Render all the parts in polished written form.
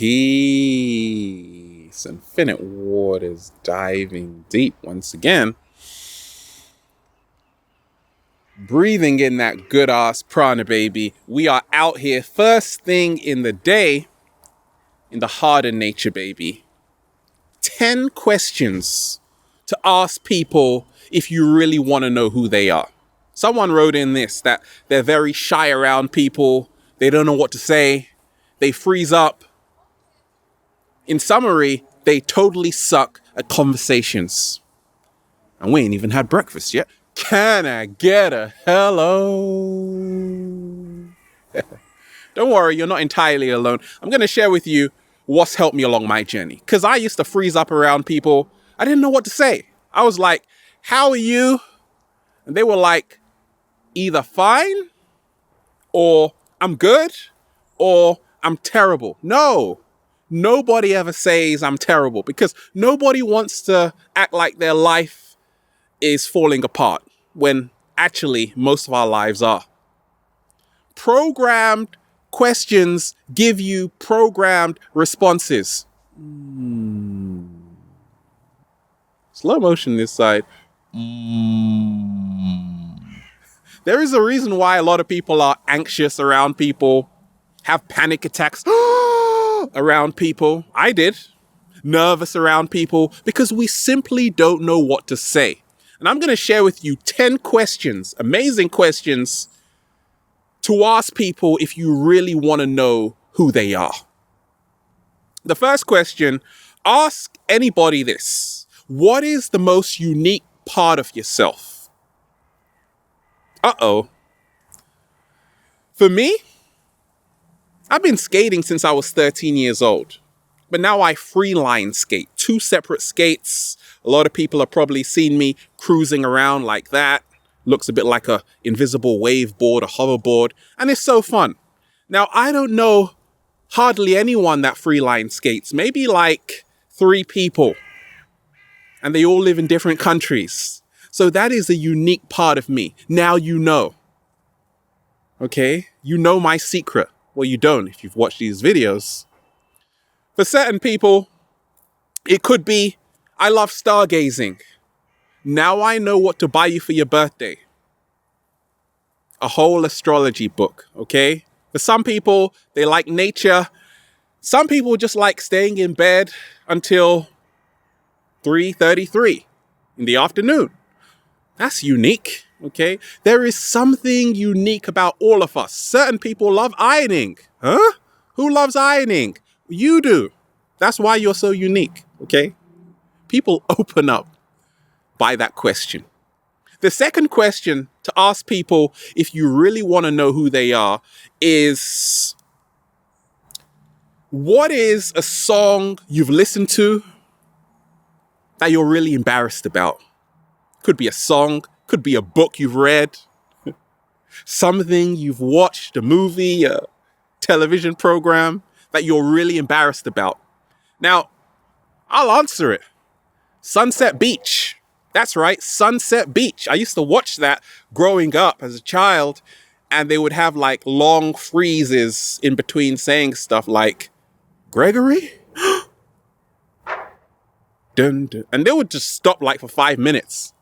Peace. Infinite waters diving deep once again. Breathing in that good ass prana, baby. We are out here first thing in the day in the harder nature, baby. 10 questions to ask people if you really want to know who they are. Someone wrote in this that they're very shy around people. They don't know what to say. They freeze up. In summary, they totally suck at conversations. And we ain't even had breakfast yet. Can I get a hello? Don't worry, you're not entirely alone. I'm going to share with you what's helped me along my journey. Because I used to freeze up around people. I didn't know what to say. I was like, how are you? And they were like, either fine, or I'm good, or I'm terrible. No, nobody ever says I'm terrible because nobody wants to act like their life is falling apart when actually most of our lives are. Programmed questions give you programmed responses. Slow motion this side. There is a reason why a lot of people are anxious around people, have panic attacks around people. I did. Nervous around people because we simply don't know what to say. And I'm going to share with you 10 questions, amazing questions to ask people if you really want to know who they are. The first question, ask anybody this. What is the most unique part of yourself? Uh-oh. For me, I've been skating since I was 13 years old. But now I freeline skate, 2 separate skates. A lot of people have probably seen me cruising around like that. Looks a bit like a invisible wave board, a hoverboard. And it's so fun. Now, I don't know hardly anyone that freeline skates. Maybe like 3 people. And they all live in different countries. So that is a unique part of me. Now you know. Okay? You know my secret. Well, you don't if you've watched these videos. For certain people, it could be, I love stargazing. Now I know what to buy you for your birthday. A whole astrology book, okay? For some people, they like nature. Some people just like staying in bed until 3:33 in the afternoon. That's unique, okay? There is something unique about all of us. Certain people love ironing. Huh? Who loves ironing? You do. That's why you're so unique, okay? People open up by that question. The second question to ask people if you really want to know who they are is, what is a song you've listened to that you're really embarrassed about? Could be a song, could be a book you've read, something you've watched, a movie, a television program that you're really embarrassed about. Now, I'll answer it. Sunset Beach. That's right, Sunset Beach. I used to watch that growing up as a child, and they would have like long freezes in between saying stuff like, Gregory? Dun, dun. And they would just stop like for 5 minutes.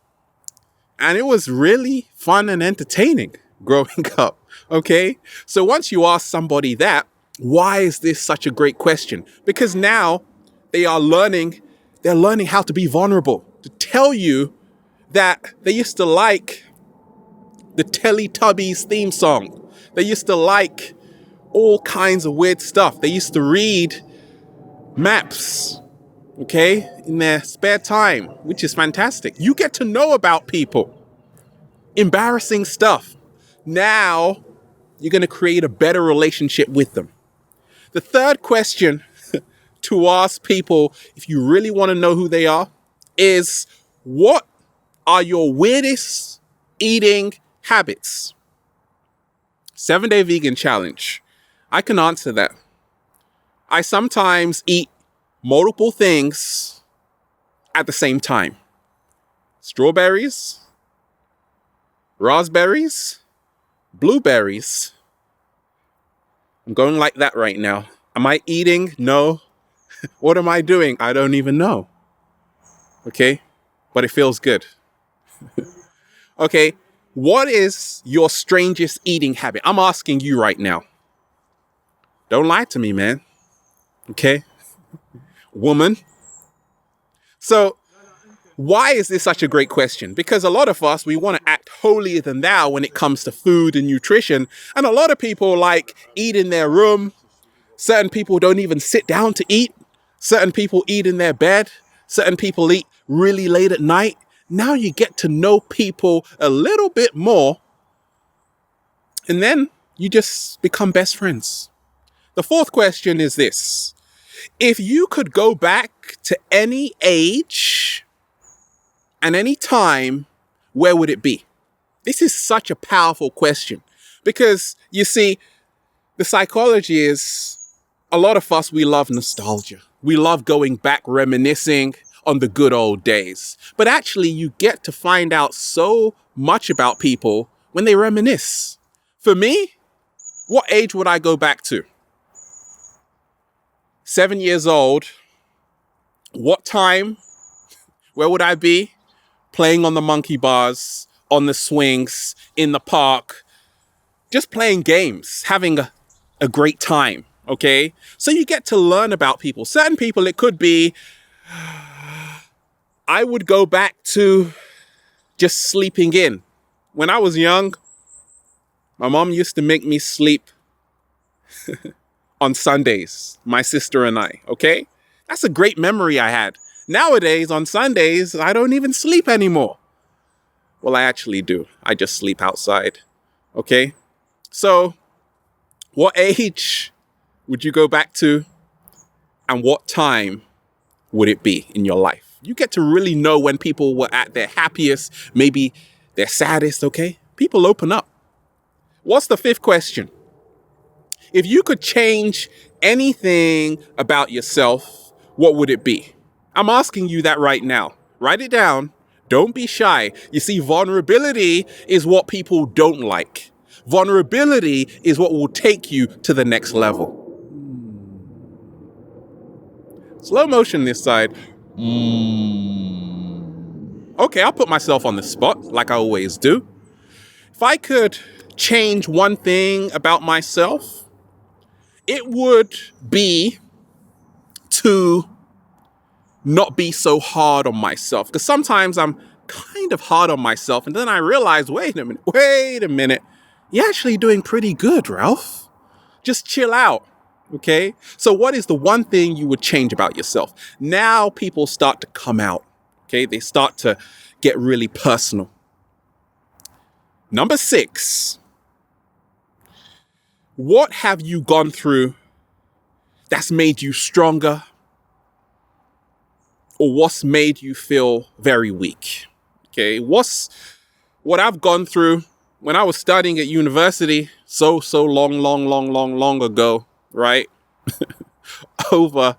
And it was really fun and entertaining growing up, okay? So once you ask somebody that, why is this such a great question? Because now they're learning how to be vulnerable, to tell you that they used to like the Teletubbies theme song. They used to like all kinds of weird stuff. They used to read maps, okay, in their spare time, which is fantastic. You get to know about people. Embarrassing stuff. Now, you're going to create a better relationship with them. The third question to ask people, if you really want to know who they are, is, what are your weirdest eating habits? 7-day vegan challenge. I can answer that. I sometimes eat multiple things at the same time. Strawberries, raspberries, blueberries. I'm going like that right now. Am I eating? No. What am I doing? I don't even know. Okay? But it feels good. Okay? What is your strangest eating habit? I'm asking you right now. Don't lie to me, man. Okay? Woman. So, why is this such a great question? Because a lot of us, we want to act holier than thou when it comes to food and nutrition. And a lot of people like eat in their room. Certain people don't even sit down to eat. Certain people eat in their bed. Certain people eat really late at night. Now you get to know people a little bit more. And then you just become best friends. The fourth question is this. If you could go back to any age and any time, where would it be? This is such a powerful question because you see, the psychology is a lot of us, we love nostalgia. We love going back, reminiscing on the good old days. But actually, you get to find out so much about people when they reminisce. For me, what age would I go back to? 7 years old. What time? Where would I be? Playing on the monkey bars, on the swings, in the park, just playing games, having a great time, okay? So you get to learn about people. Certain people, it could be, I would go back to just sleeping in. When I was young, my mom used to make me sleep on Sundays, my sister and I, okay? That's a great memory I had. Nowadays, on Sundays, I don't even sleep anymore. Well, I actually do. I just sleep outside, okay? So, what age would you go back to? And what time would it be in your life? You get to really know when people were at their happiest, maybe their saddest, okay? People open up. What's the fifth question? If you could change anything about yourself, what would it be? I'm asking you that right now. Write it down. Don't be shy. You see, vulnerability is what people don't like. Vulnerability is what will take you to the next level. Slow motion this side. Okay, I'll put myself on the spot like I always do. If I could change one thing about myself, it would be to not be so hard on myself. Because sometimes I'm kind of hard on myself. And then I realize, wait a minute. You're actually doing pretty good, Ralph. Just chill out. Okay? So what is the one thing you would change about yourself? Now people start to come out. Okay? They start to get really personal. Number 6. What have you gone through that's made you stronger? Or what's made you feel very weak? Okay, what I've gone through when I was studying at university so long ago, right? Over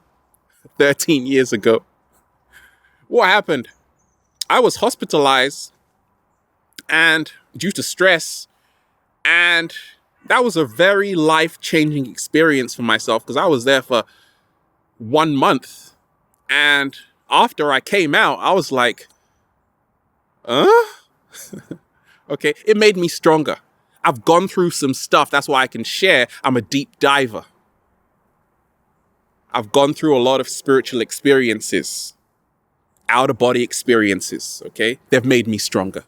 13 years ago. What happened? I was hospitalized and due to stress, and that was a very life-changing experience for myself because I was there for 1 month, and after I came out, I was like, okay, it made me stronger. I've gone through some stuff. That's why I can share. I'm a deep diver. I've gone through a lot of spiritual experiences, out-of-body experiences, okay? They've made me stronger.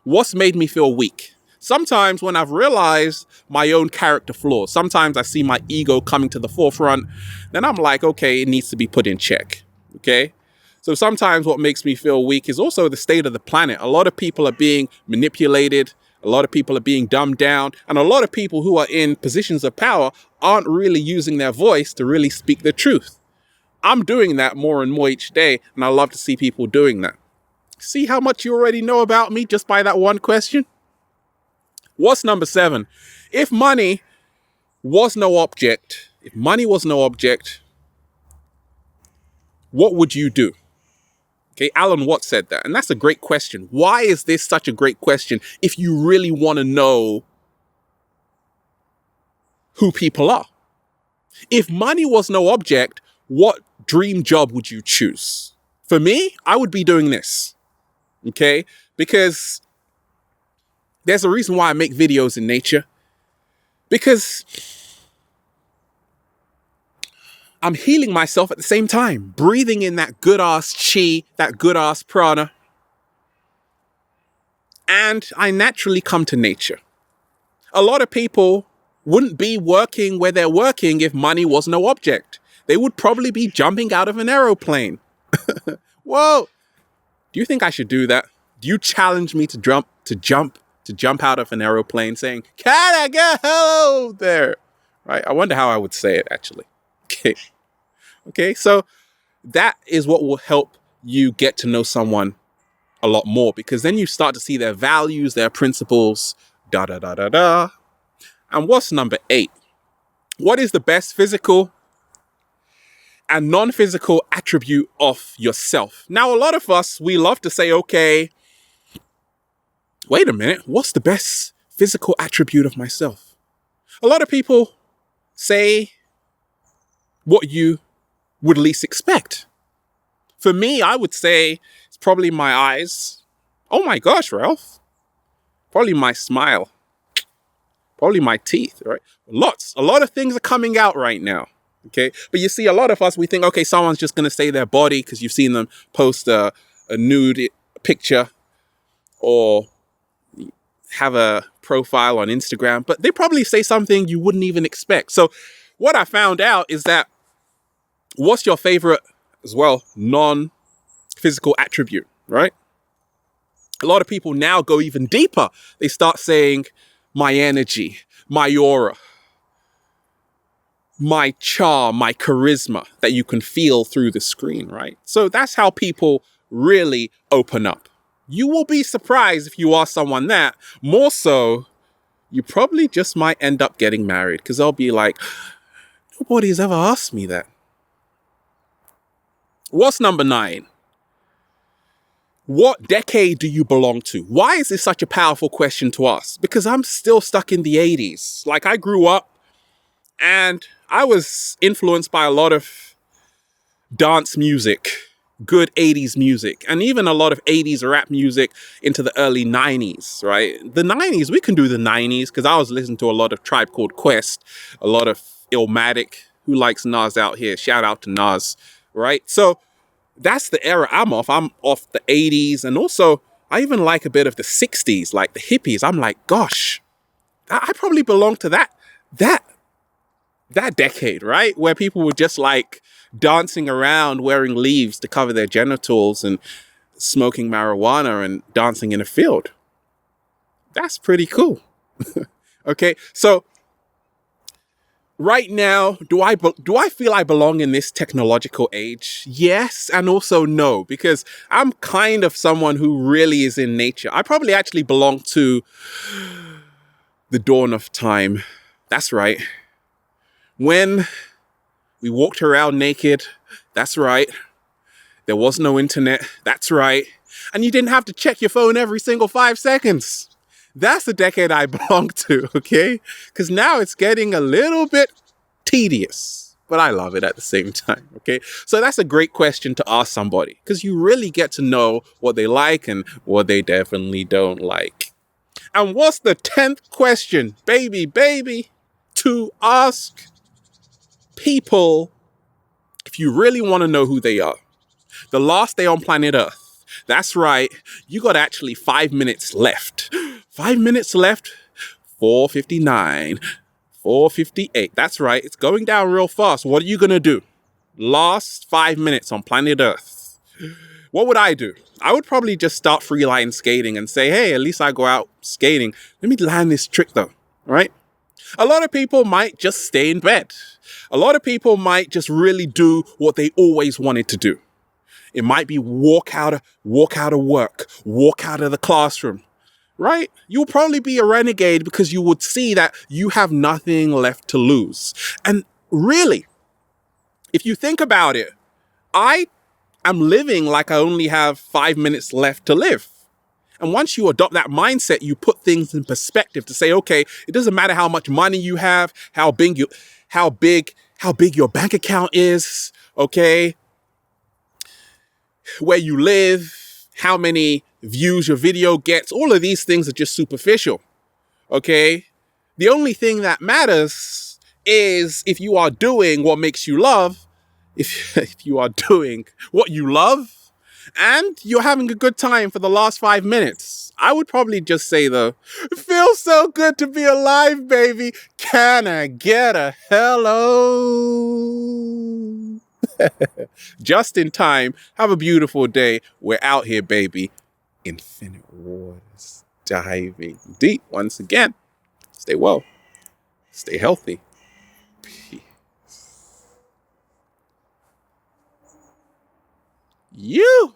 What's made me feel weak? Sometimes when I've realized my own character flaws, sometimes I see my ego coming to the forefront, then I'm like, okay, it needs to be put in check, okay? So sometimes what makes me feel weak is also the state of the planet. A lot of people are being manipulated. A lot of people are being dumbed down. And a lot of people who are in positions of power aren't really using their voice to really speak the truth. I'm doing that more and more each day, and I love to see people doing that. See how much you already know about me just by that one question? What's number 7? If money was no object, what would you do? Okay, Alan Watts said that. And that's a great question. Why is this such a great question if you really want to know who people are? If money was no object, what dream job would you choose? For me, I would be doing this, okay? Because there's a reason why I make videos in nature. Because I'm healing myself at the same time, breathing in that good-ass chi, that good-ass prana. And I naturally come to nature. A lot of people wouldn't be working where they're working if money was no object. They would probably be jumping out of an aeroplane. Whoa! Do you think I should do that? Do you challenge me to jump out of an aeroplane saying, "Can I go there?" Right? I wonder how I would say it actually. Okay, so that is what will help you get to know someone a lot more, because then you start to see their values, their principles, da da da da da. And what's number 8? What is the best physical and non-physical attribute of yourself? Now, a lot of us, we love to say, okay, wait a minute, what's the best physical attribute of myself? A lot of people say what you would least expect. For me, I would say it's probably my eyes. Oh my gosh, Ralph. Probably my smile. Probably my teeth, right? A lot of things are coming out right now, okay? But you see, a lot of us, we think, okay, someone's just going to say their body because you've seen them post a nude picture or have a profile on Instagram, but they probably say something you wouldn't even expect. So what I found out is that what's your favorite, as well, non-physical attribute, right? A lot of people now go even deeper. They start saying, my energy, my aura, my charm, my charisma that you can feel through the screen, right? So that's how people really open up. You will be surprised if you ask someone that. More so, you probably just might end up getting married because they'll be like, nobody's ever asked me that. What's number 9? What decade do you belong to? Why is this such a powerful question to ask? Because I'm still stuck in the 80s. Like, I grew up and I was influenced by a lot of dance music, good 80s music, and even a lot of 80s rap music into the early 90s, right? The 90s, we can do the 90s because I was listening to a lot of Tribe Called Quest, a lot of Illmatic. Who likes Nas out here? Shout out to Nas, right? So that's the era I'm off. I'm off the 80s. And also, I even like a bit of the 60s, like the hippies. I'm like, gosh, I probably belong to that decade, right? Where people were just like dancing around wearing leaves to cover their genitals and smoking marijuana and dancing in a field. That's pretty cool. Okay, so right now, do I feel I belong in this technological age? Yes, and also no, because I'm kind of someone who really is in nature. I probably actually belong to the dawn of time. That's right. When we walked around naked, that's right. There was no internet, that's right. And you didn't have to check your phone every single 5 seconds. That's the decade I belong to, okay? Because now it's getting a little bit tedious, but I love it at the same time, okay? So that's a great question to ask somebody, because you really get to know what they like and what they definitely don't like. And what's the 10th question, baby, to ask people if you really want to know who they are? The last day on planet Earth. That's right. You got actually 5 minutes left. 5 minutes left. 4:59. 4:58. That's right. It's going down real fast. What are you going to do? Last 5 minutes on planet Earth. What would I do? I would probably just start freeline skating and say, hey, at least I go out skating. Let me land this trick though. Right? A lot of people might just stay in bed. A lot of people might just really do what they always wanted to do. It might be walk out of work, walk out of the classroom, right? You'll probably be a renegade because you would see that you have nothing left to lose. And really, if you think about it, I am living like I only have 5 minutes left to live. And once you adopt that mindset, you put things in perspective to say, okay, it doesn't matter how much money you have, how how big your bank account is, okay? Where you live, how many views your video gets. All of these things are just superficial, okay? The only thing that matters is if you are doing what makes you love, if you are doing what you love, and you're having a good time for the last 5 minutes. I would probably just say, though, it feels so good to be alive, baby. Can I get a hello? Just in time. Have a beautiful day. We're out here, baby. Infinite waters. Diving deep once again. Stay well. Stay healthy. Peace. You.